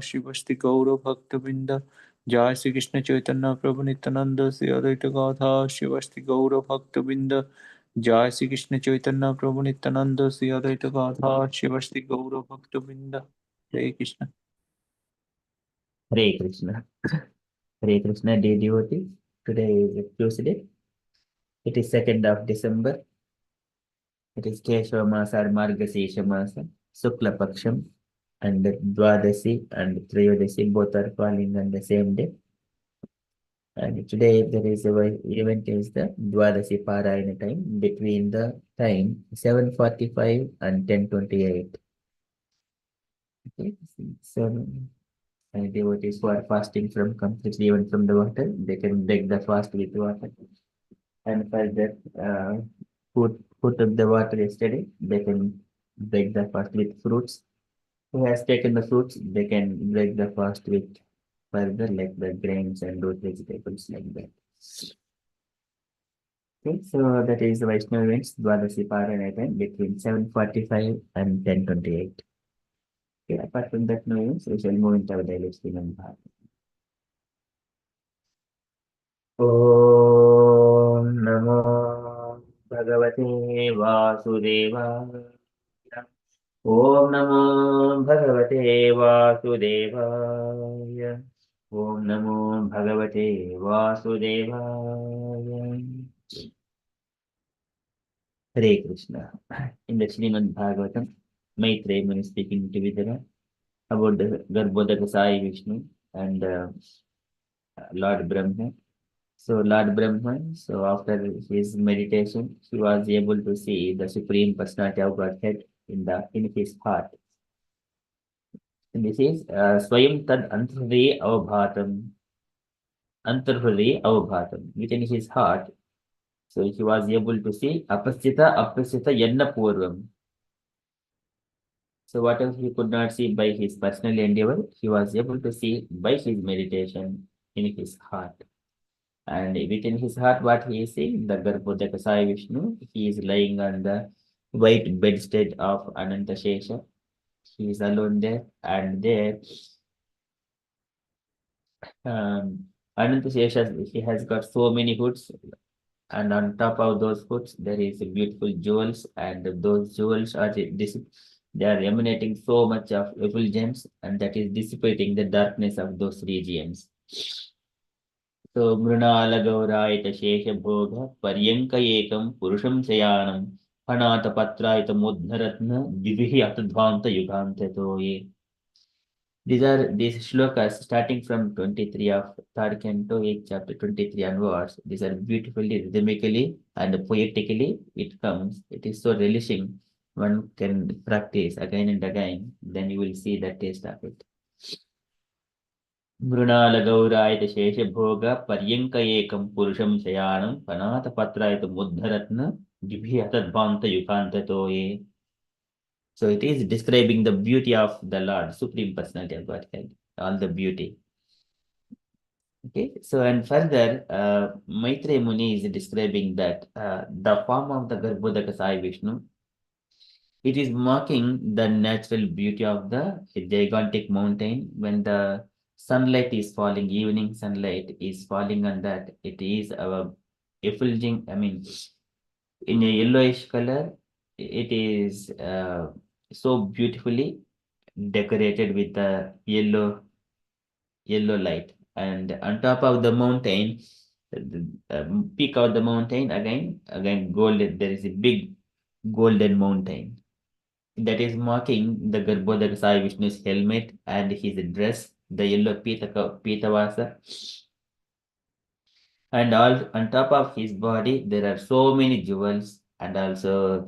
शिवस्ति गौर भक्तबिंद जय श्री कृष्ण चैतन्य प्रभु नित्यानंद श्री अद्वैत गाथा शिवस्ति गौर भक्तबिंद जय श्री कृष्ण चैतन्य प्रभु नित्यानंद श्री अद्वैत गाथा शिवस्ति गौर भक्तबिंद हरे Krishna Hare Krishna. Hare Krishna, dear devotee. Today is Tuesday. It is 2nd of December. It is Keshava Masa or Margasesha Masa, Sukla Paksham, and Dwadasi and Triyodasi both are falling on the same day. And today there is a event is the Dwadasi Parayana time between the time 7:45 and 10:28. Okay, so devotees who are fasting from completely even from the water, they can break the fast with water. And for that, who took the water yesterday, they can break the fast with fruits. Who has taken the fruits, they can break the fast with further like the grains and those vegetables like that. Okay, so that is the Vaishnava events, Dwadasi Parayana time between 7:45 and 10:28. Okay, apart from that, no events, we shall move into our daily Srimad Bhagavatam. ॐ नमो भगवते वासुदेवाय। ॐ नमो भगवते वासुदेवाय। ॐ नमो भगवते वासुदेवाय। Hare Krishna. In the Srimad Bhagavatam, Maitreya Muni speaking to Vidura about the Garbhodaka Sai Vishnu and Lord Brahma. So Lord Brahman, so after his meditation, he was able to see the Supreme Personality of Godhead in his heart. And this is Swayam Tad Antarhriye Avbhatam, within his heart. So he was able to see Apasthita Apasthita Yanna Purvam. So whatever he could not see by his personal endeavor, he was able to see by his meditation in his heart. And within his heart, what he is seeing, the Garbhodaka Sai Vishnu, he is lying on the white bedstead of Ananta Shesha. He is alone there, and there, Ananta Shesha, he has got so many hoods, and on top of those hoods, there is beautiful jewels, and those jewels are they are emanating so much of effulgence, and that is dissipating the darkness of those regions. So Mrunala Gaurayata Shesha Bhoga Paryanka Ekam Purusham Sayanam Panata Patraita Mudharatna Divihi Atadvanta Yuganta Toye. These shlokas starting from 23 of third canto, 8 chapter 23 onwards. These are beautifully rhythmically and poetically it comes. It is so relishing. One can practice again and again, then you will see the taste of it. मृणालगौरायत शेषभोग पर्यंक एकं पुरुषं शयानं पनाथपत्रायत मुद्धरत्न जिभिहतद्भान्त युगान्ततो ये. So it is describing the beauty of the Lord, Supreme Personality of Godhead, all the beauty. Okay, so and further, Maitreya Muni is describing that the form of the Garbhodaka Sai Vishnu, it is marking the natural beauty of the gigantic mountain when the sunlight is falling, evening sunlight is falling on that. It is a effulging, I mean, in a yellowish color, it is so beautifully decorated with the yellow light. And on top of the mountain, the peak of the mountain, again golden, there is a big golden mountain that is marking the Garbhodaka Sai Vishnu's helmet and his dress, the yellow Pitavasa. And all on top of his body, there are so many jewels and also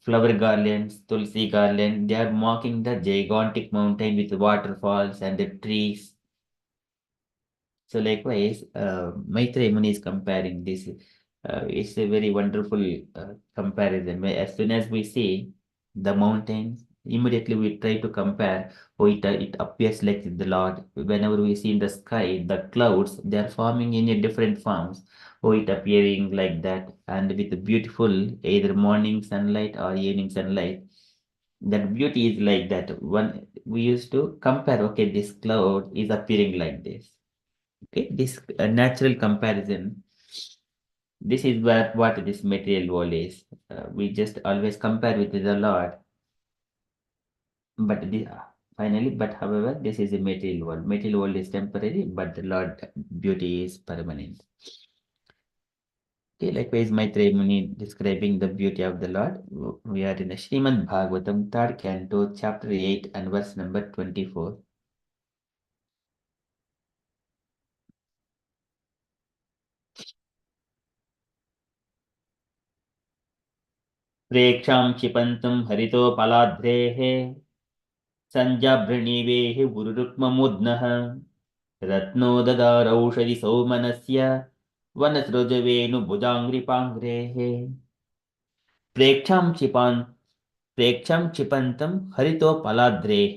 flower garlands, tulsi garland. They are marking the gigantic mountain with waterfalls and the trees. So likewise, Maitreya Muni is comparing this. It's a very wonderful comparison. As soon as we see the mountains, immediately we try to compare. Oh, it appears like the Lord. Whenever we see in the sky, the clouds, they are forming in a different forms. Oh, it appearing like that, and with the beautiful either morning sunlight or evening sunlight. That beauty is like that. One we used to compare. Okay, this cloud is appearing like this. Okay, this natural comparison. This is what this material world is. We just always compare with the Lord, but finally, but however, this is a material world. Material world is temporary, but the Lord beauty is permanent. Okay, likewise, Maitreya Muni describing the beauty of the Lord. We are in the Srimad Bhagavatam, third canto, chapter 8, and verse number 24. प्रेक्षां क्षिपन्तं हरितोपलाद्रेः सञ्जाभृणीवेः गुरुरुक्ममुद्नः रत्नोददारौषधि सौमनस्य वनसृजवेणुभुजाङ्घ्रिपाङ्घ्रेः प्रेक्षां क्षिपान् प्रेक्षां क्षिपन्तं हरितोपलाद्रेः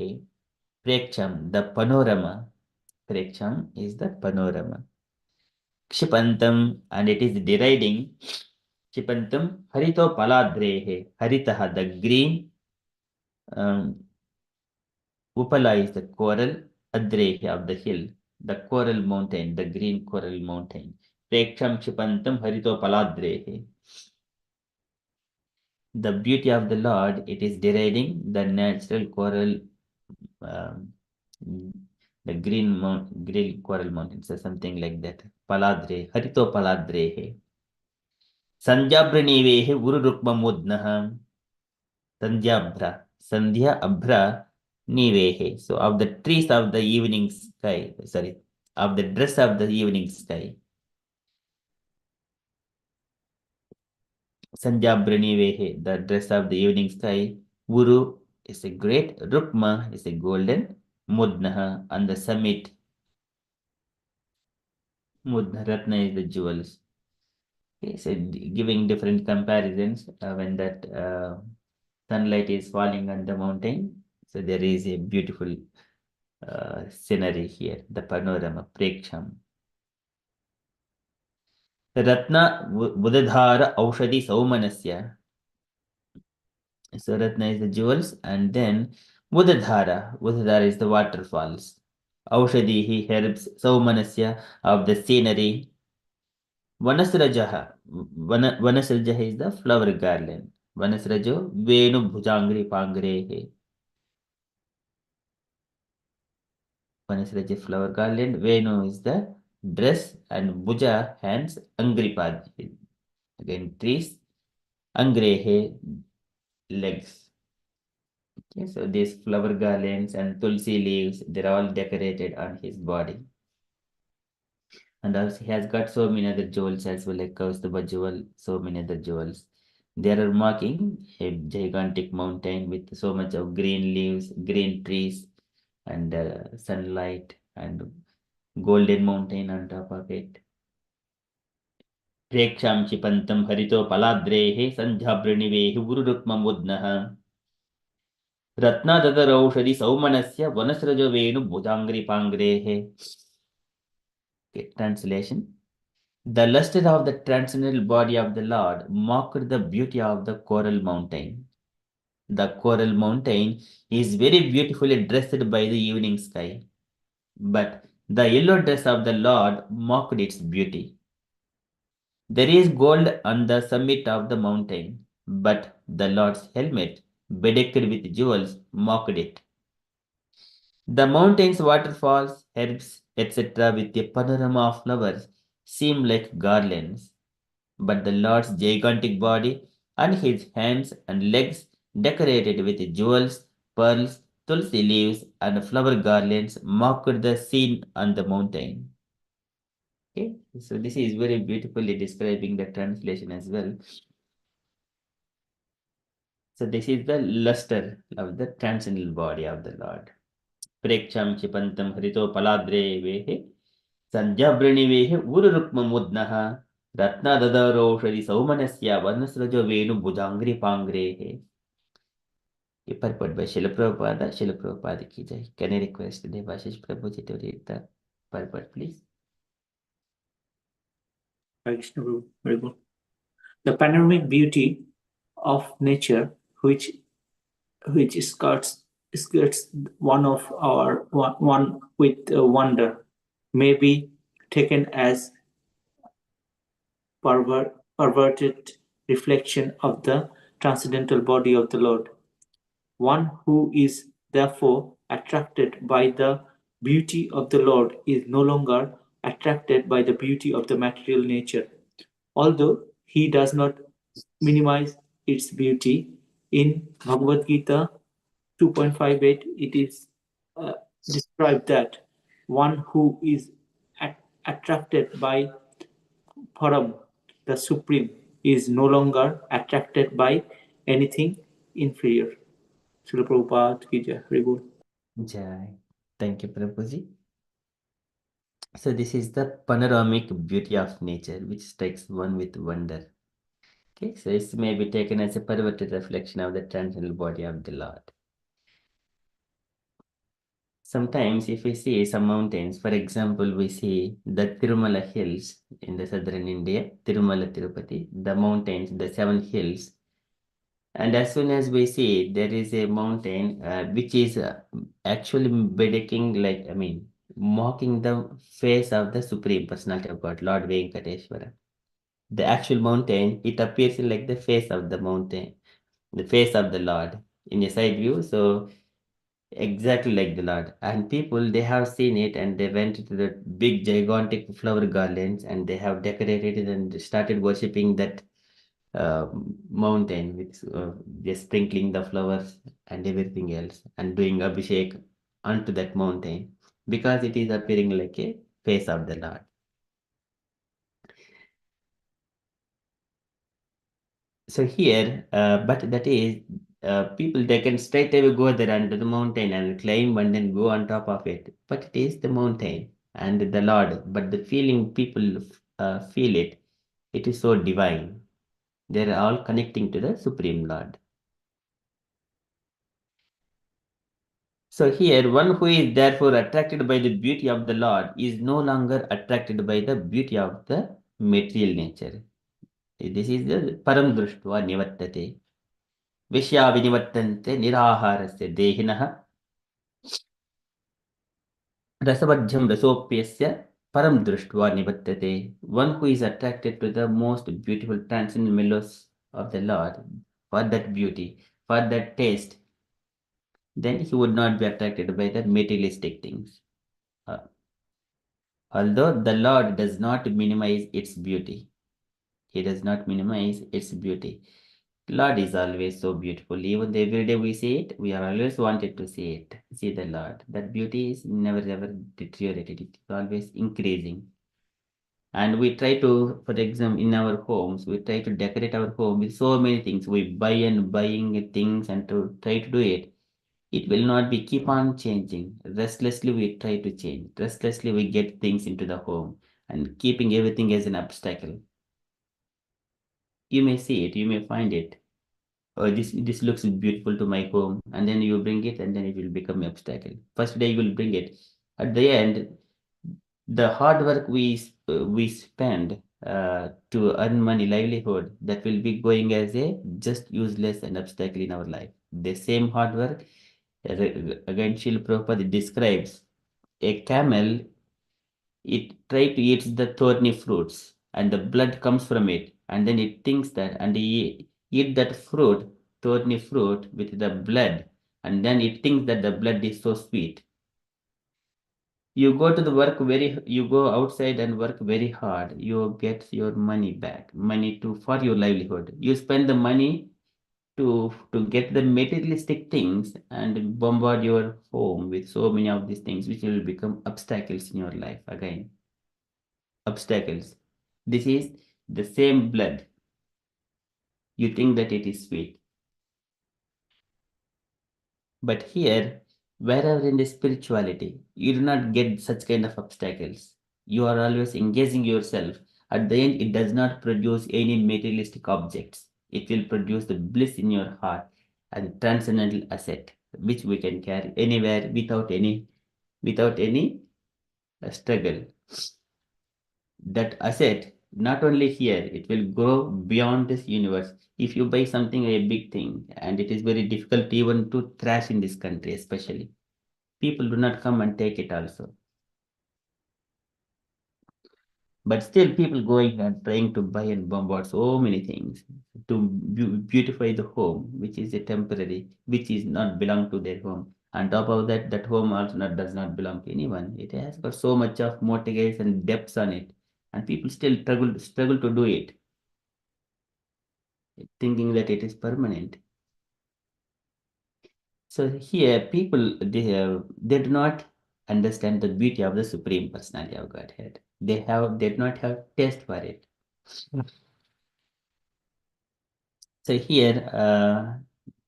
प्रेक्षam the panorama preksham is the panorama kshipantam and it is deriding kshipantam harito paladrehe haritah the green upala is the coral adrehe of the hill the coral mountain the green coral mountain preksham kshipantam harito paladrehe the beauty of the Lord it is deriding the natural coral um, the green coral mountains or something like that. Paladre, Harito Paladre. Sanjabhranivehe Guru Rukmamudnaha. Sanjabhra. Sandhya Abhra Nivehe. So of the trees of the evening sky, sorry, of the dress of the evening sky. Sanjabhranivehe, the dress of the evening sky. Guru is a great, Rukma is a golden, Mudnaha on the summit. Mudna Ratna is the jewels. Okay, so giving different comparisons when that sunlight is falling on the mountain. So there is a beautiful scenery here, the panorama, Preksham. Ratna Budadhara Aushadi Saumanasya. So Ratna is the jewels, and then Budadhara is the waterfalls. Aushadihi herbs, Saumanasya of the scenery. Vanasrajaha. Vanasrajaha is the flower garland. Vanasrajo Venu Bhujangri Pangrehe. Vanasraja flower garland. Venu is the dress and Bhuja hands. Angripad. Again trees. Angrehe legs. Okay, so these flower garlands and tulsi leaves, they're all decorated on his body. And also he has got so many other jewels as well, like Kaustubha jewel, so many other jewels. They are marking a gigantic mountain with so much of green leaves, green trees, and sunlight, and golden mountain on top of it. प्रेक्षां क्षिपन्तं हरितोपलाद्रेः सन्ध्याभृणिवेः उरुरुक्ममुद्नः रत्नादतरौषधि सौमनस्य वनस्रजो वेणुभुजाङ्घ्रिपाङ्घ्रेः. Okay, translation. The luster of the transcendental body of the Lord mocked the beauty of the coral mountain. The coral mountain is very beautifully dressed by the evening sky, but the yellow dress of the Lord mocked its beauty. There is gold on the summit of the mountain, but the Lord's helmet, bedecked with jewels, mocked it. The mountains, waterfalls, herbs, etc., with a panorama of flowers, seem like garlands, but the Lord's gigantic body and his hands and legs, decorated with jewels, pearls, tulsi leaves, and flower garlands, mocked the scene on the mountain. Okay, so this is very beautifully describing the translation as well. So this is the luster of the transcendental body of the Lord. Preksham Chipantam Harito Paladre Sanjabhranivehe Ururukmamudnaha Ratna Dadaroshadi Saumanasya Varnasrajo Venu Bhujangri Pangrehe. A purport by Srila Prabhupada ki jai. Can I request Devashish Prabhuji to read the purport, please? Krishna Prabhu, very good. The panoramic beauty of nature, which which skirts one of our one with wonder, may be taken as perverted reflection of the transcendental body of the Lord. One who is therefore attracted by the beauty of the Lord is no longer attracted by the beauty of the material nature, although he does not minimize its beauty. In Bhagavad Gita 2.58, it is uh, described that one who is attracted by Param, the Supreme, is no longer attracted by anything inferior. Srila Prabhupada ki jai. Very good. Jai. Thank you, Prabhuji. So this is the panoramic beauty of nature, which strikes one with wonder. Okay, so this may be taken as a perverted reflection of the transcendental body of the Lord. Sometimes if we see some mountains, for example, we see the Tirumala hills in the southern India, Tirumala Tirupati, the mountains, the 7 hills. And as soon as we see there is a mountain which is actually bedeking, like, I mean, mocking the face of the Supreme Personality of God, Lord Venkateshwara. The actual mountain, it appears like the face of the mountain, the face of the Lord in a side view. So exactly like the Lord. And people, they have seen it and they went to the big gigantic flower garlands and they have decorated it and started worshipping that uh, mountain with just sprinkling the flowers and everything else and doing abhishek onto that mountain because it is appearing like a face of the Lord. So here, but that is, people, they can straight away go there under the mountain and climb and then go on top of it. But it is the mountain and the Lord. But the feeling people feel it, it is so divine. They're all connecting to the Supreme Lord. So here, one who is therefore attracted by the beauty of the Lord is no longer attracted by the beauty of the material nature. This is the param društva nivartate. विषया विनिवर्तन्ते निराहारस्य देहिनः रसवज्जं रसोप्यस्य param društva nivartate. One who is attracted to the most beautiful transcendent mellows of the Lord, for that beauty, for that taste, then he would not be attracted by the materialistic things. Uh, Although the Lord does not minimize its beauty, he does not minimize its beauty. Lord is always so beautiful. Even every day we see it, we are always wanted to see it. See the Lord. That beauty is never ever deteriorated. It is always increasing. And we try to, for example, in our homes, we try to decorate our home with so many things. We buy and buying things and to try to do it. It will not be keep on changing. Restlessly we try to change. Restlessly we get things into the home and keeping everything as an obstacle. You may see it, you may find it. Oh, this looks beautiful to my home, and then you bring it, and then it will become an obstacle. First day you will bring it. At the end, the hard work we spend to earn money, livelihood, that will be going as a just useless and obstacle in our life. The same hard work, again, Srila Prabhupada describes a camel. It try to eat the thorny fruits, and the blood comes from it, and then it thinks that, and he eat that fruit, thorny fruit, with the blood, and then it thinks that the blood is so sweet. You go to the work you go outside and work very hard. You get your money back, money to for your livelihood. You spend the money to get the materialistic things and bombard your home with so many of these things, which will become obstacles in your life again. Obstacles. This is the same blood. You think that it is sweet. But here, wherever in the spirituality, you do not get such kind of obstacles. You are always engaging yourself. At the end, it does not produce any materialistic objects. It will produce the bliss in your heart and transcendental asset, which we can carry anywhere without any struggle. That asset not only here, it will go beyond this universe. If you buy something, a big thing, and it is very difficult even to trash in this country, especially. People do not come and take it also. But still, people going and trying to buy and bombard so many things to beautify the home, which is a temporary, which is not belong to their home. On top of that, that home also does not belong to anyone. It has got so much of mortgages and debts on it, and people still struggle to do it, thinking that it is permanent. So here, people they do not understand the beauty of the Supreme Personality of Godhead. They do not have taste for it. So here,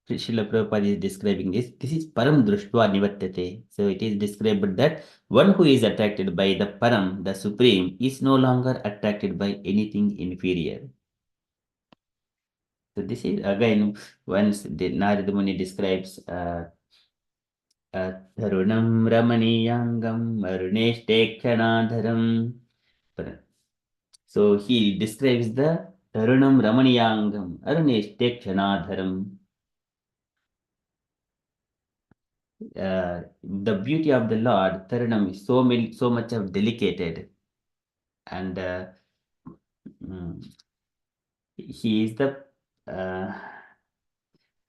Srila Prabhupada is describing this. This is Param Društva Nivartate. So it is described that one who is attracted by the Param, the Supreme, is no longer attracted by anything inferior. So this is again once the Narada Muni describes Tarunam Ramaniyangam Aruneshtekhanadharam. So he describes the Tarunam Ramaniyangam Aruneshtekhanadharam. The beauty of the Lord, Taranam, is so much of delicated, and he is the uh,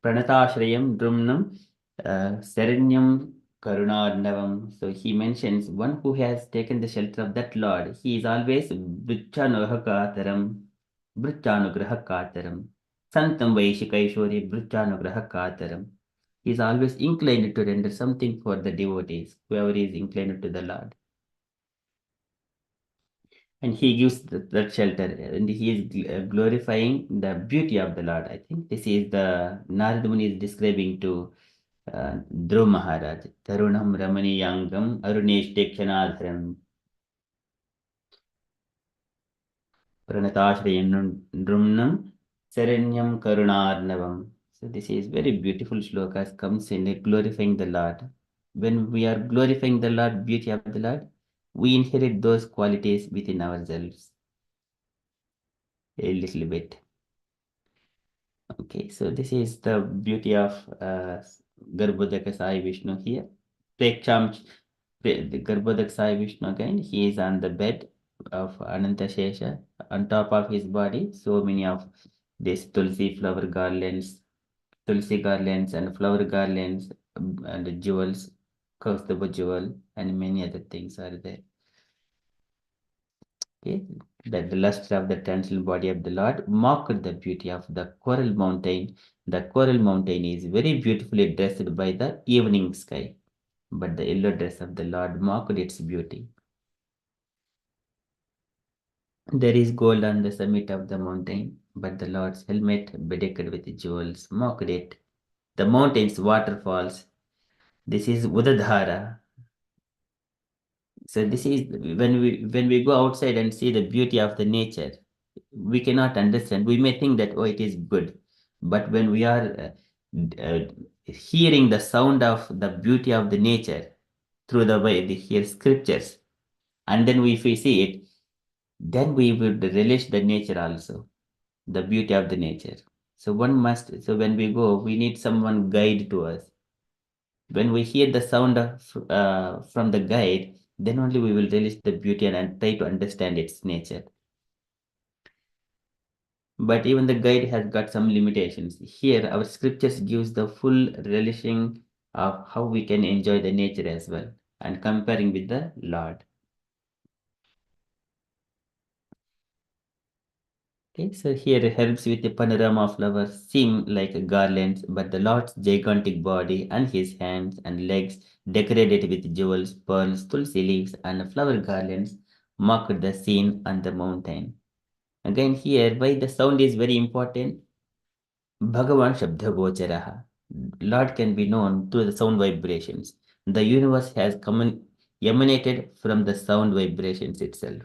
Pranatashrayam Drumnam Seranyam Karunarnavam. So he mentions one who has taken the shelter of that Lord. He is always Brichanugrahakataram, Brichanugrahakataram, Santam Vaishikaishwari Brichanugrahakataram. He is always inclined to render something for the devotees, whoever is inclined to the Lord. And he gives that shelter, and he is glorifying the beauty of the Lord. I think this is the Narada Muni is describing to Dhruv Maharaj. Tarunam Ramaniyangam Aruneshtekhanadharam Pranatashrayanam Drumnam Saranyam Karunarnavam. So this is very beautiful shlokas comes in glorifying the Lord. When we are glorifying the Lord, beauty of the Lord, we inherit those qualities within ourselves a little bit. Okay, so this is the beauty of Garbhodaka Sai Vishnu here. Preksham, the Garbhodak Sai Vishnu again, he is on the bed of Ananta Shesha. On top of his body, so many of these Tulsi flower garlands, Tulsi garlands and flower garlands and jewels, Kaustubha jewel, and many other things are there. Okay, that the luster of the transcendental body of the Lord mocked the beauty of the coral mountain. The coral mountain is very beautifully dressed by the evening sky, but the yellow dress of the Lord mocked its beauty. There is gold on the summit of the mountain, but the Lord's helmet, bedecked with jewels, mocked it. The mountain's waterfalls. This is Udadhara. So this is when we go outside and see the beauty of the nature, we cannot understand. We may think that oh, it is good, but when we are hearing the sound of the beauty of the nature through the way we hear scriptures, and then if we see it, then we would relish the nature also, the beauty of the nature. So one must. So when we go, we need someone guide to us. When we hear the sound of, from the guide, then only we will relish the beauty and try to understand its nature. But even the guide has got some limitations. Here, our scriptures gives the full relishing of how we can enjoy the nature as well, and comparing with the Lord. Okay, so here it helps with the panorama of flowers seem like garlands, but the Lord's gigantic body and his hands and legs decorated with jewels, pearls, tulsi leaves, and flower garlands mark the scene on the mountain. Again, here, why the sound is very important. Bhagavan Shabda Gocharaha. Lord can be known through the sound vibrations. The universe has emanated from the sound vibrations itself.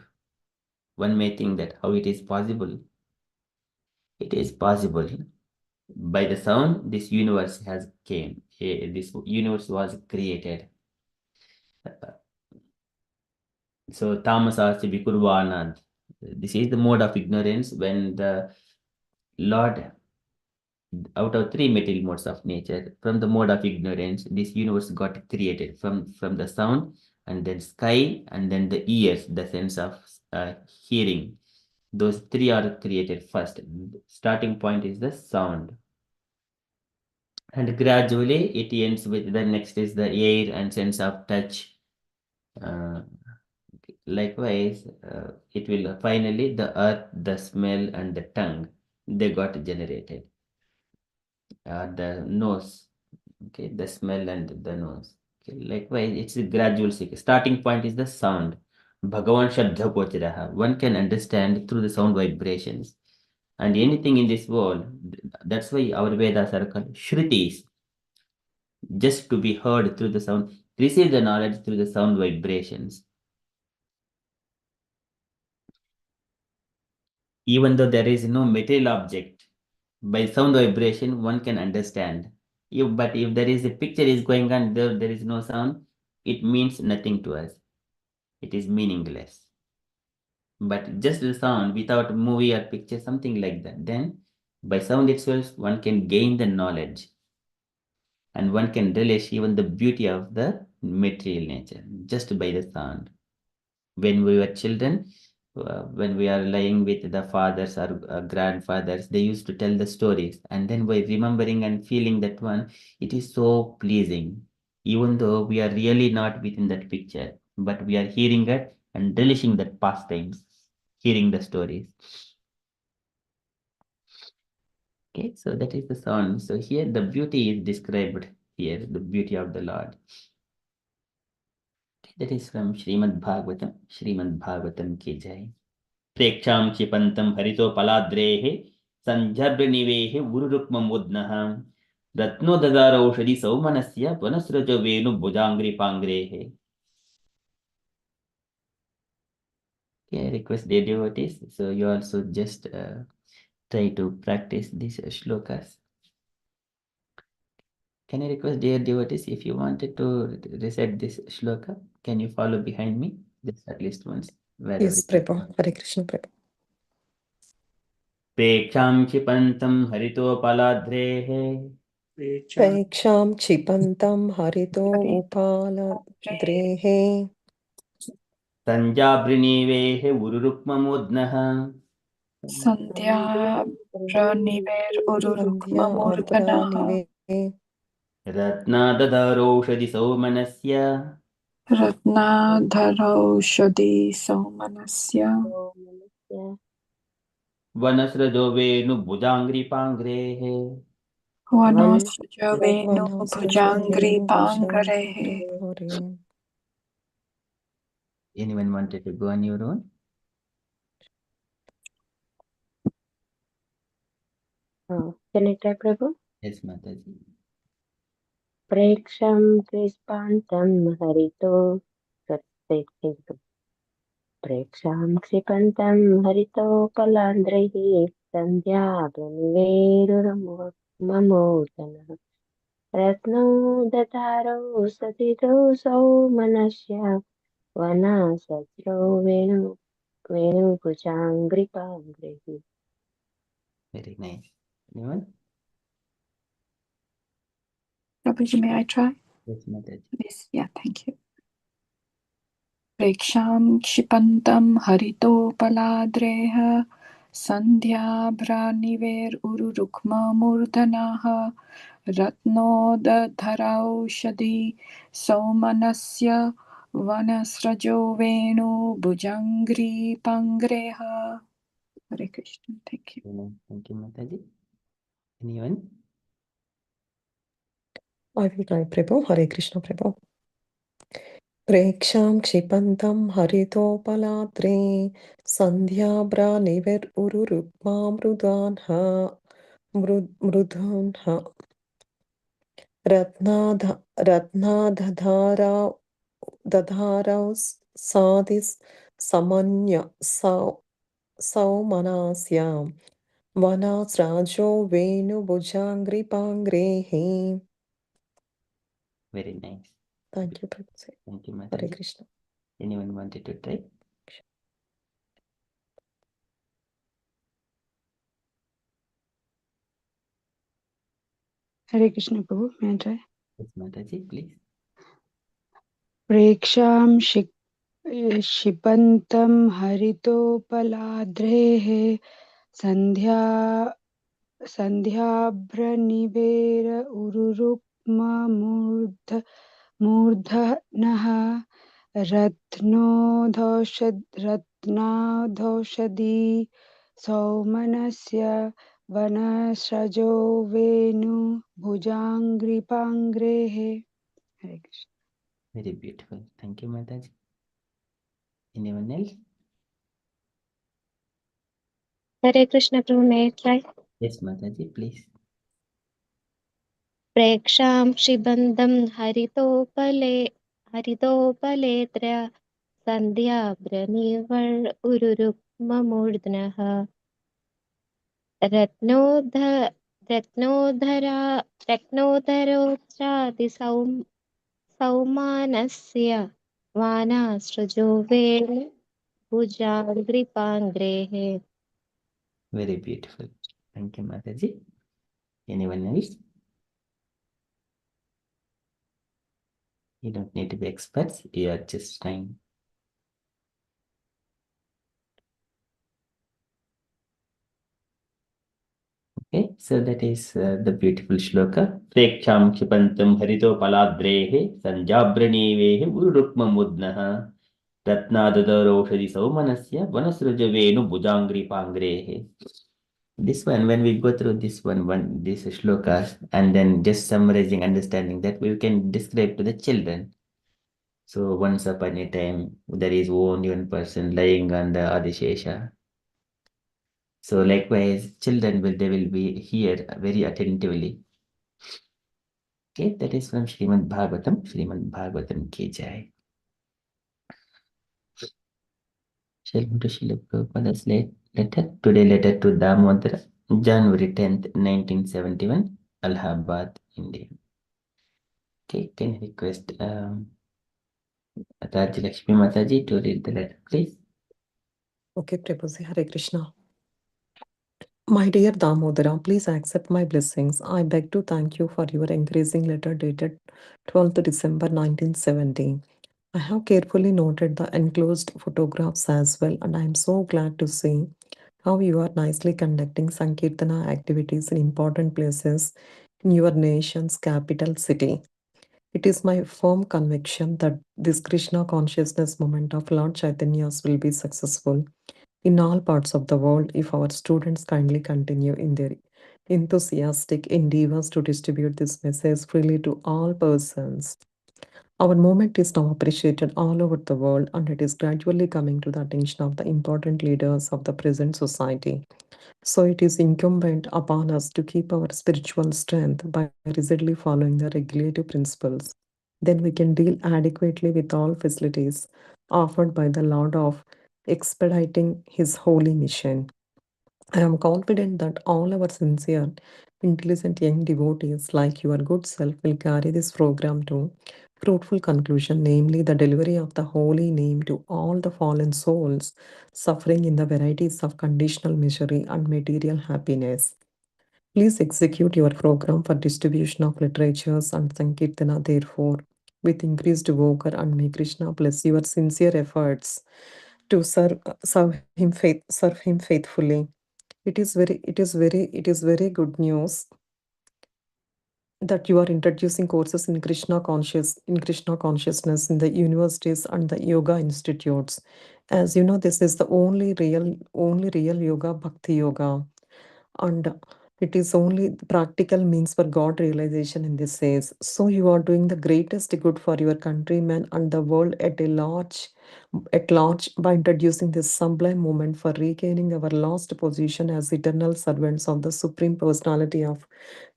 One may think that how it is possible. It is possible. By the sound, this universe has came. This universe was created. So Tamasasti Vikurvanad. This is the mode of ignorance when the Lord, out of three material modes of nature, from the mode of ignorance, this universe got created from the sound, and then sky, and then the ears, the sense of hearing. Those three are created first. Starting point is the sound. And gradually it ends with the next is the air and sense of touch. Uh, Likewise, it will finally the earth, the smell, and the tongue, they got generated. The nose, okay, the smell and the nose. Okay, likewise, it's a gradual sequence. Starting point is the sound. Bhagavan Shabda Gocharaha. One can understand through the sound vibrations. And anything in this world, that's why our Vedas are called Shrutis, just to be heard through the sound, receive the knowledge through the sound vibrations. Even though there is no material object, by sound vibration, one can understand. But if there is a picture is going on, there is no sound, it means nothing to us. It is meaningless. But just the sound without movie or picture, something like that, then by sound itself, one can gain the knowledge and one can relish even the beauty of the material nature just by the sound. When we were children, when we are lying with the fathers or grandfathers, they used to tell the stories. And then by remembering and feeling that one, it is so pleasing. Even though we are really not within that picture, but we are hearing it and relishing that pastimes, hearing the stories. Okay, so that is the sound. So here the beauty is described here, the beauty of the Lord. That is from Srimad Bhagavatam. Srimad Bhagavatam ki jai. प्रेक्षां क्षिपन्तं हरितोपलाद्रेः सन्ध्यर्भनिवेः उरुरुक्ममुद्नः Ratno ददारौषधि सौमनस्य वनस्रजो वेणुभुजाङ्घ्रिपाङ्घ्रेः. Okay, I request the devotees, so you also just try to practice these shlokas. Can I request dear devotees, if you wanted to recite this shloka, can you follow behind me just at least once? Yes, Prabhu. Hare Krishna, Prabhu. प्रेक्षां क्षिपन्तं हरितोपलाद्रेः Preksham kshipantam harito upaladrehe सञ्जाभृणीवेः उरुरुक्ममूर्ध्नः Sandhya Praniver sandhya Ururukmamurdhanaha apranive रत्नादधरोषधि सौमनस्य Ratnadharaushadi Saumanasya वनस्रजो वेणुभुजाङ्घ्रिपाङ्घ्रेः. Vanasrajavenu Bhujangri vanasrajavenu Pangarehe. bhujangri. Anyone wanted to go on your own? Can I try, Prabhu? Yes, Mataji. Preksham Krispantam Harito Satsaitu. Preksham Kripantam Harito Palandrehi Sandhya Mamodana Ratno Dataro Satito Saumanasya Vana Satro Venu Puchangri Pangrehi. Very nice. Anyone? Prabhuji, may I try? Yes, Mataji. Yes, yeah, thank you. Preksham Kshipantam Haritopalaadreha Sandhya Braniver Ururukma Murdhanaha Ratnodadharaushadi Saumanasya Vanasrajo Venu Bhujangri Pangreha. Hare Krishna, thank you. Thank you, Mataji. Anyone? I will try, Prabhu. Hare Krishna, Prabhu. Preksham kshipantam haritopaladre sandhyabra niver ururukma mrudhanha ratnadhara dadharau sadis samanya saumanasyam vanasrajo venu bhujangri pangrehe. Very nice. Thank you, Prabhu. Thank you, Hare Mataji. Krishna. Anyone wanted to try? Hare Krishna Prabhu, may I try? Yes, Mataji, please. प्रेक्षां क्षिपन्तं हरितोपलाद्रेः Sandhya सन्ध्याभ्रनिवेर मूर्धनः रत्नाधौषधी सौमनस्य वनसृजो वेणुभुजाङ्घ्रिपाङ्घ्रेः Hare Krishna Very beautiful. Thank you, Mataji. Anyone else? Hare Krishna Prabhu, may I try? Yes, Mataji, please. प्रेक्षां क्षिबन्धं हरितोपलेत्र सन्ध्याभ्रनिवर् उरुरुक्ममूर्ध्नः रत्नोध रत्नोधरा सौमानस्य वानासृजो वेणुभुजाङ्घ्रिपाङ्घ्रेः Very beautiful. Thank you, Mataji. Anyone else? You don't need to be experts. You are just trying. Okay, so that is the beautiful shloka. Preksham kshipantam harito paladrehe sanjabhranevehe ururukmamudnaha ratnadadaroshadi saumanasya vanasrajavenu bujangri pangrehe. This one, when we go through this this shlokas, and then just summarizing, understanding that we can describe to the children. So once upon a time, there is only one person lying on the Adishesha. So likewise, children they will be here very attentively. Okay, that is from Srimad Bhagavatam. Srimad Bhagavatam ki jai. Shall we to Srila Prabhupada's letter? Today letter to Damodara, January 10th, 1971, Allahabad, India. Okay, can I request Raj Lakshmi Mataji to read the letter, please? Okay, Prabhuji, Hare Krishna. My dear Damodara, please accept my blessings. I beg to thank you for your encouraging letter dated 12th December 1970. I have carefully noted the enclosed photographs as well, and I am so glad to see how you are nicely conducting Sankirtana activities in important places in your nation's capital city. It is my firm conviction that this Krishna consciousness movement of Lord Chaitanya's will be successful in all parts of the world if our students kindly continue in their enthusiastic endeavors to distribute this message freely to all persons. Our movement is now appreciated all over the world, and it is gradually coming to the attention of the important leaders of the present society. So it is incumbent upon us to keep our spiritual strength by rigidly following the regulative principles. Then we can deal adequately with all facilities offered by the Lord of expediting His holy mission. I am confident that all our sincere, intelligent young devotees, like your good self, will carry this program to fruitful conclusion, namely the delivery of the holy name to all the fallen souls suffering in the varieties of conditional misery and material happiness. Please execute your program for distribution of literatures and Sankirtana, therefore, with increased vigor, and may Krishna bless your sincere efforts to serve him faithfully. It is very good news that you are introducing courses in Krishna consciousness in the universities and the yoga institutes. As you know, this is the only real yoga, bhakti yoga, and it is only practical means for God realization in this age. So you are doing the greatest good for your countrymen and the world at large by introducing this sublime movement for regaining our lost position as eternal servants of the Supreme Personality of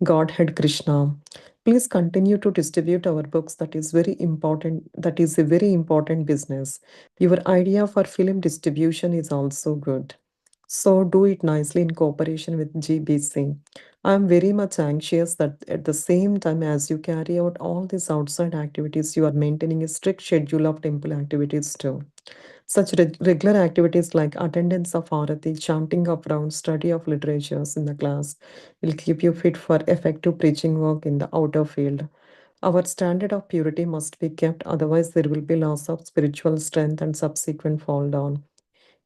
Godhead Krishna. Please continue to distribute our books. That is very important. That is a very important business. Your idea for film distribution is also good. So do it nicely in cooperation with GBC. I am very much anxious that at the same time as you carry out all these outside activities, you are maintaining a strict schedule of temple activities too. Such regular activities like attendance of Arati, chanting of rounds, study of literatures in the class will keep you fit for effective preaching work in the outer field. Our standard of purity must be kept, otherwise, there will be loss of spiritual strength and subsequent fall down.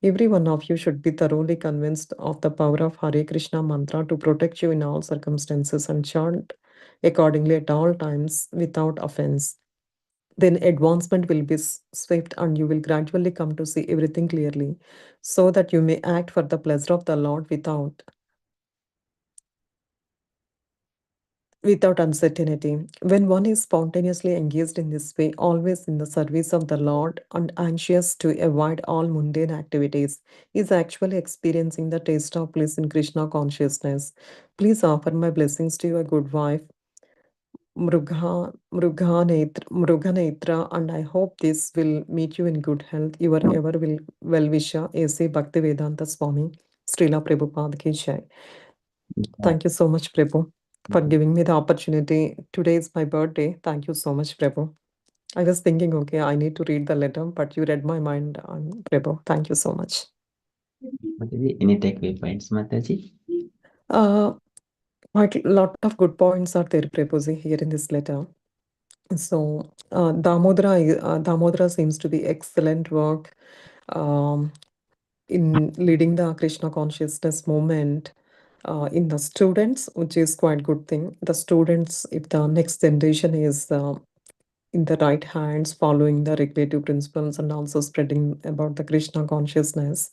Every one of you should be thoroughly convinced of the power of Hare Krishna mantra to protect you in all circumstances and chant accordingly at all times without offense. Then advancement will be swift and you will gradually come to see everything clearly so that you may act for the pleasure of the Lord without uncertainty. When one is spontaneously engaged in this way, always in the service of the Lord and anxious to avoid all mundane activities, is actually experiencing the taste of bliss in Krishna consciousness. Please offer my blessings to your good wife, Mruganetra, and I hope this will meet you in good health. Your ever will well-wisher, A.C. Bhaktivedanta Swami, Srila Prabhupada Ki Jai. Thank you so much, Prabhu, for giving me the opportunity. Today is my birthday. Thank you so much, Prabhu. I was thinking, okay, I need to read the letter, but you read my mind, Prabhu. Thank you so much. Mataji, any takeaway points, Mataji? Quite a lot of good points are there, Prabhuji, here in this letter. So, Damodara seems to be excellent work in leading the Krishna consciousness movement in the students, which is quite good thing. The students, if the next generation is in the right hands, following the regulative principles and also spreading about the Krishna consciousness,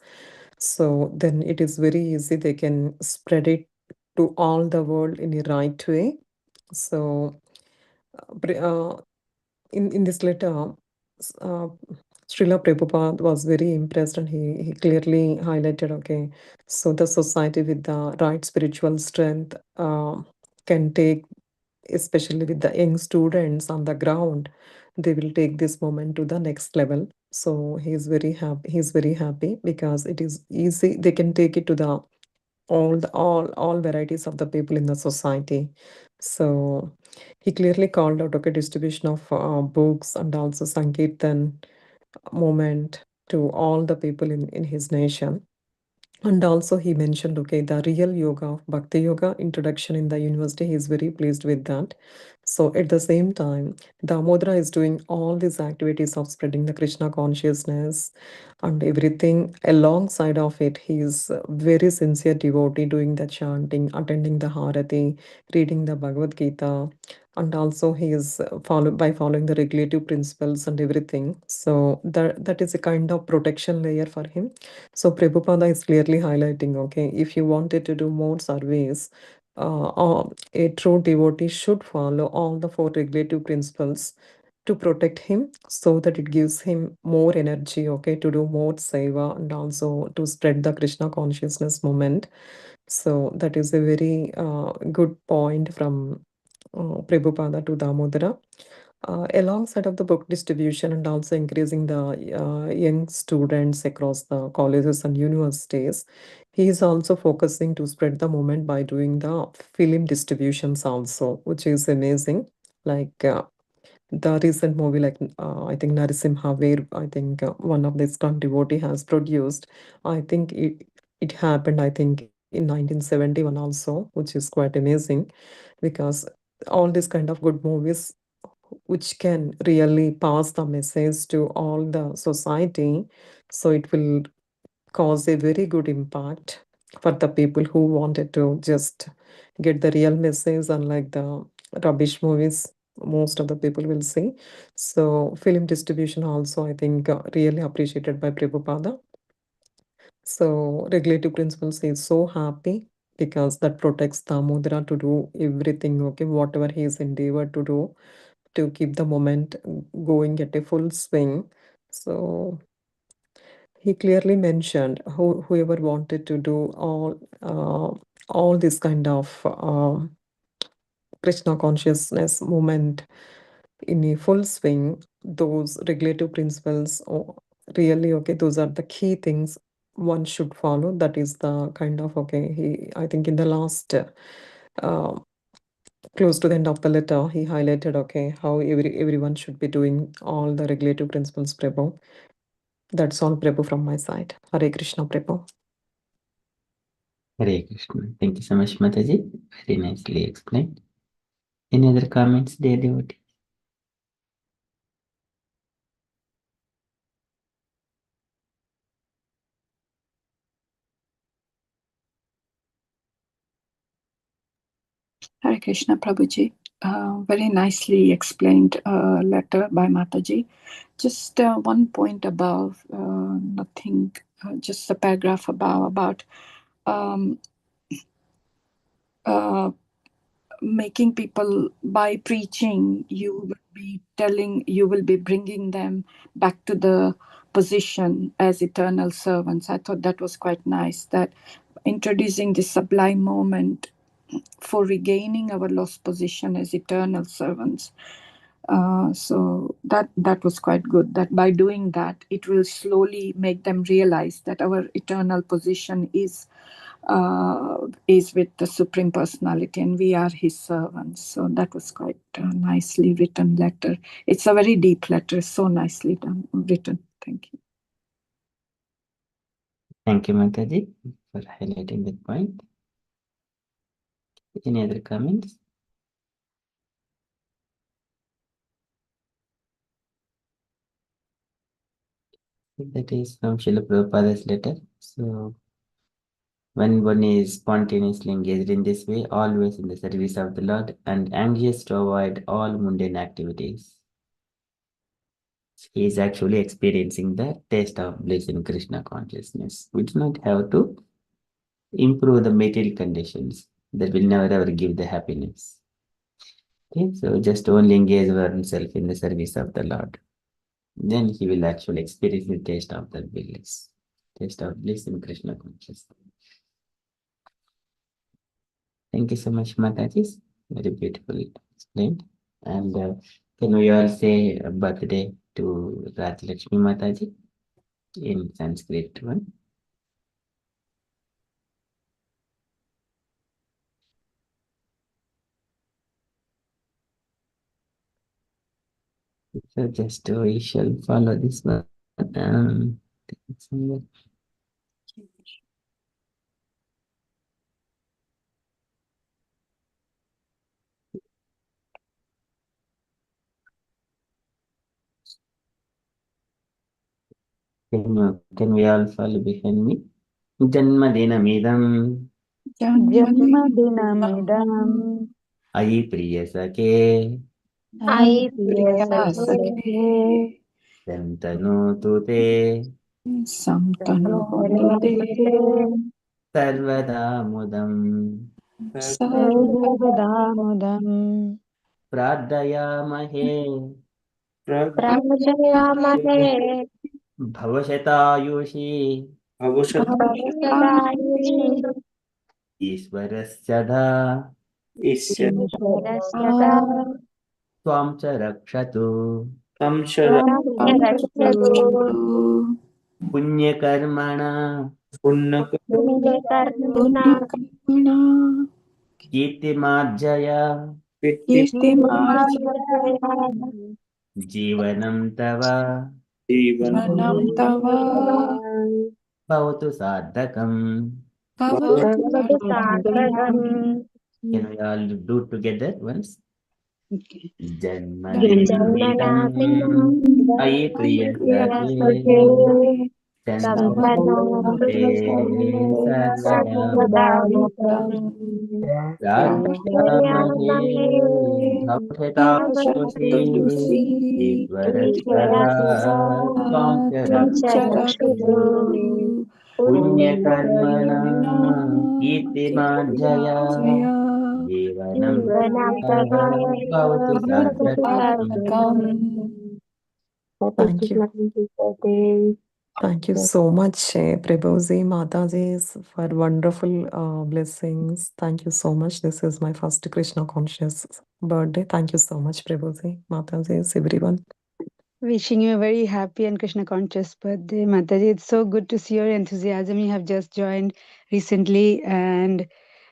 so then it is very easy. They can spread it to all the world in a right way. So, in this letter, uh, Srila Prabhupada was very impressed and he clearly highlighted, okay, so the society with the right spiritual strength can take, especially with the young students on the ground, they will take this moment to the next level. So he's very happy because it is easy. They can take it to the all varieties of the people in the society. So he clearly called out, okay, distribution of books and also Sankirtan movement to all the people in his nation. And also he mentioned, okay, the real yoga of Bhakti Yoga introduction in the university, he is very pleased with that. So at the same time, Damodara is doing all these activities of spreading the Krishna consciousness and everything. Alongside of it, he is a very sincere devotee doing the chanting, attending the Harati, reading the Bhagavad Gita, and also he is following the regulative principles and everything. So that is a kind of protection layer for him. So Prabhupada is clearly highlighting, okay, if you wanted to do more surveys, a true devotee should follow all the four regulative principles to protect him so that it gives him more energy, okay, to do more seva and also to spread the Krishna consciousness movement. So that is a very good point from Prabhupada to Damodara. Alongside of the book distribution and also increasing the young students across the colleges and universities, he is also focusing to spread the movement by doing the film distributions also, which is amazing. Like the recent movie, like I think Narasimha, where I think one of the ISKCON devotee has produced. I think it happened, I think, in 1971 also, which is quite amazing because all these kind of good movies which can really pass the message to all the society. So it will cause a very good impact for the people who wanted to just get the real message, unlike the rubbish movies most of the people will see. So film distribution also, I think, really appreciated by Prabhupada. So regulative principles is so happy because that protects Damodara to do everything, okay, whatever he is endeavored to do to keep the moment going at a full swing. So he clearly mentioned whoever wanted to do all this kind of Krishna consciousness movement in a full swing, those regulative principles, really, okay, those are the key things one should follow. That is the kind of, I think in the last close to the end of the letter, he highlighted, how everyone should be doing all the regulative principles, Prabhu. That's all, Prabhu, from my side. Hare Krishna, Prabhu. Hare Krishna. Thank you so much, Mataji. Very nicely explained. Any other comments, dear devotee? Hare Krishna, Prabhuji. Very nicely explained letter by Mataji. Just one point above, nothing, just a paragraph above about um, making people, by preaching, you will be bringing them back to the position as eternal servants. I thought that was quite nice, that introducing this sublime moment for regaining our lost position as eternal servants. So that was quite good, that by doing that, it will slowly make them realize that our eternal position is with the Supreme Personality and we are his servants. So that was quite a nicely written letter. It's a very deep letter, so nicely written. Thank you. Thank you, Mataji, for highlighting that point. Any other comments? That is from Srila Prabhupada's letter. So, when one is spontaneously engaged in this way, always in the service of the Lord and anxious to avoid all mundane activities, he is actually experiencing the taste of bliss in Krishna consciousness. We do not have to improve the material conditions that will never ever give the happiness. Okay, so just only engage oneself in the service of the Lord. Then he will actually experience the taste of the bliss. Taste of bliss in Krishna consciousness. Thank you so much, Mataji. Very beautifully explained. And can we all say a birthday to Rajlakshmi Mataji in Sanskrit one? So just we shall follow this one. Can we all follow behind me? जन्मदिनमिदं जन्मदिनमिदम् अयि प्रियसखे अयि I प्रियसखे सन्तनोतु ते Samtanotu te तनोतु सर्वदा मुदम् सर्वदा मुदम् प्रार्थयामहे Prajayamahe भवशतायुषी Bhavasadayishi ईश्वरस्यधा Ishwarasya त्वां च रक्षतु Ramyarakshatu पुण्यकर्मणा Punyakarmana Punyakarmana कीर्तिमार्जया Kirtimarjaya जीवनं तव Janam Tava भवतु सार्थकम् Bhavatu Bhavatu Sarthakam Sarthakam Can we all do together once? Janmana जन्मदिनमिदम् अयि प्रियसखे Priyasake सन्तनोतु Santanotu ते सर्वदा Sarvadayam प्रार्थयामहे Prajayamahe भवशतायुषी Bhavatusi ईश्वरस्तदा Ishwarasya त्वां च Tvacharakshatu रक्षतु पुण्यकर्मणा Punyakirtana कीर्तिमार्जया Kirtimarjaya जीवनं Jivanam Tava भवतु Bhavatu सार्थकम् Sarthakam. Thank you. Thank you so much, Prabhuji, Mataji, for wonderful blessings. Thank you so much. This is my first Krishna conscious birthday. Thank you so much, Prabhuji, Mataji, everyone. Wishing you a very happy and Krishna conscious birthday, Mataji. It's so good to see your enthusiasm. You have just joined recently, and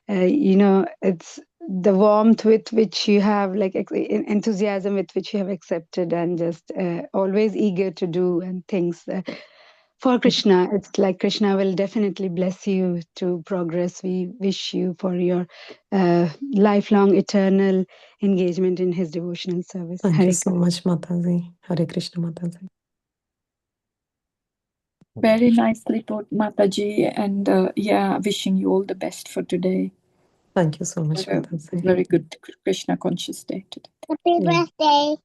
it's the warmth with which you have, like enthusiasm with which you have accepted, and just always eager to do and things for Krishna. It's like Krishna will definitely bless you to progress. We wish you for your lifelong, eternal engagement in his devotional service. Thank Hare you so much, Mataji. Hare Krishna, Mataji. Very nicely put, Mataji. And yeah, wishing you all the best for today. Thank you so much, Have a Mataji. very good Krishna conscious day today. Happy Yeah. birthday.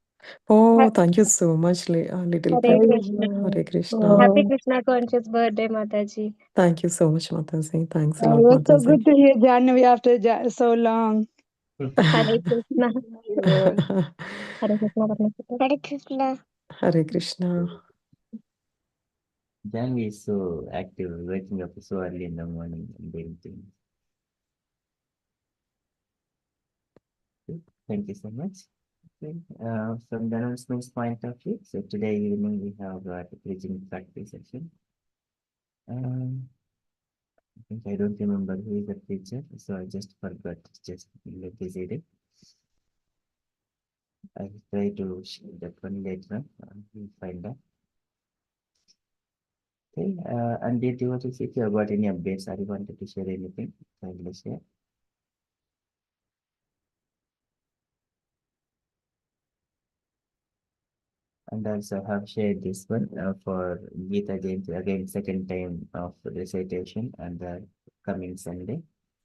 Oh, thank you so much, little Hare Prabhu. Krishna. Hare Krishna. Happy Krishna conscious birthday, Mataji. Thank you so much, Mataji. Thanks a It lot, was so Mataji. good to hear Janvi after so long. Hare Krishna. Sure. Hare Krishna. Hare Krishna. Hare Krishna. Janvi is so active, waking up so early in the morning and doing things. Thank you so much. Okay. From the announcements point of view, so today evening we have got a preaching practice session. I think I don't remember who is the teacher, so I just forgot. Just decided. I will try to share that one later. We'll find out. Okay. And did you want to see if you have got any updates or you wanted to share anything? Kindly share. And also have shared this one for Gita Jayanti, again second time of recitation and the coming Sunday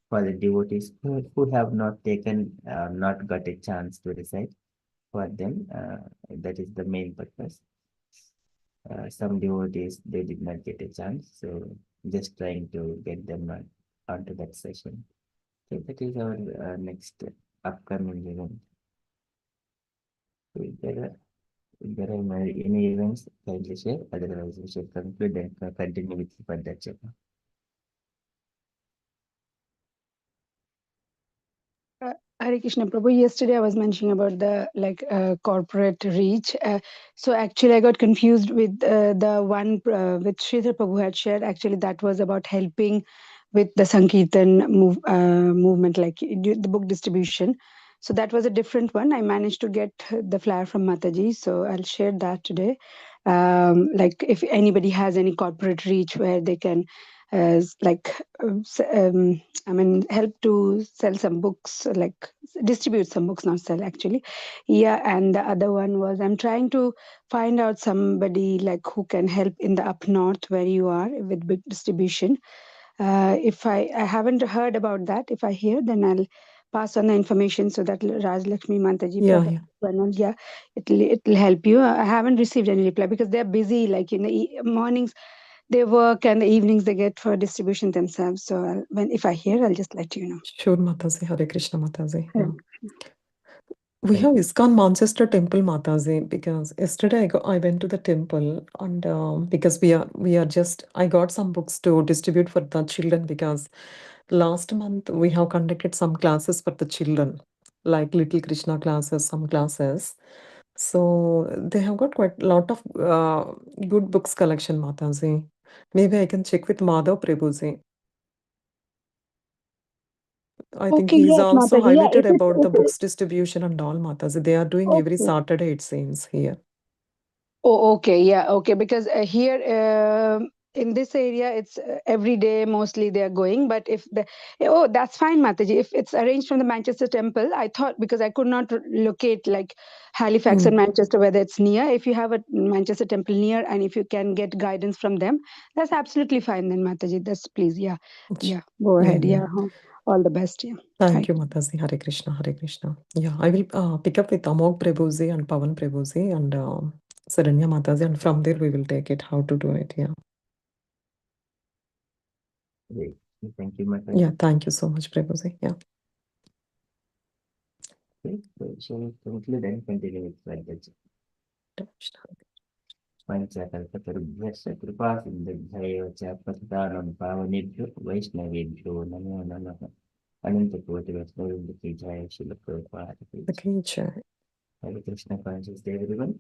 for the devotees who have not taken, not got a chance to recite. For them, that is the main purpose. Some devotees, they did not get a chance, so just trying to get them onto that session. So that is our next upcoming event. So if there are any events, kindly share. Otherwise, we should conclude and continue with the further chapter. Hare Krishna Prabhu, yesterday I was mentioning about the corporate reach. So actually I got confused with the one which Sridhar Prabhu had shared. Actually that was about helping with the Sankirtan movement, like the book distribution. So that was a different one. I managed to get the flyer from Mataji, so I'll share that today. Like if anybody has any corporate reach where they can help to sell some books, like distribute some books, not sell actually. Yeah, and the other one was I'm trying to find out somebody like who can help in the up north where you are with book distribution. If I haven't heard about that, if I hear, then I'll pass on the information so that Raj Lakshmi Mantaji, Yeah, Prabha, yeah. yeah, it'll help you. I haven't received any reply because they're busy, like in the mornings they work and the evenings they get for distribution themselves. So if I hear, I'll just let you know. Sure, Mataji. Hare Krishna, Mataji. Hare Yeah. We have ISKCON Manchester Temple, Mataji, because yesterday I went to the temple and because we are just I got some books to distribute for the children because last month we have conducted some classes for the children, like Little Krishna classes, some classes. So they have got quite a lot of good books collection, Mataji. Maybe I can check with Madhav Prabhuji. I think Okay, he's yes, also Mataji. Yeah, highlighted about the books distribution and all, Mataji. They are doing every okay. Saturday, it seems, here. Oh, okay, yeah, okay. Because here in this area, it's every day mostly they are going. But if that's fine, Mataji. If it's arranged from the Manchester Temple, I thought because I could not locate like Halifax and Manchester whether it's near. If you have a Manchester Temple near, and if you can get guidance from them, that's absolutely fine. Then Mataji, that's please, yeah, go ahead, Yeah. all the best, yeah. Thank you, Mataji. Hare Krishna, Hare Krishna. Yeah, I will pick up with Amog Prabhuji and Pavan Prabhuji and Saranya Mataji, and from there we will take it how to do it. Yeah. Great. Thank you, Mataji. Yeah, thank you so much, Prabhuji. Yeah. Okay, so shall we conclude and continue with further chapter? पञ्चकल्पतरुभ्यश्च कृपासिन्धुभ्यैव च पतितानां पावनेभ्यो वैष्णवेभ्यो नमो नमः। अनन्तकोटिवैष्णववृन्द की जय, श्रील प्रभुपाद की जय। Okay, Hare Krishna conscious day, everyone.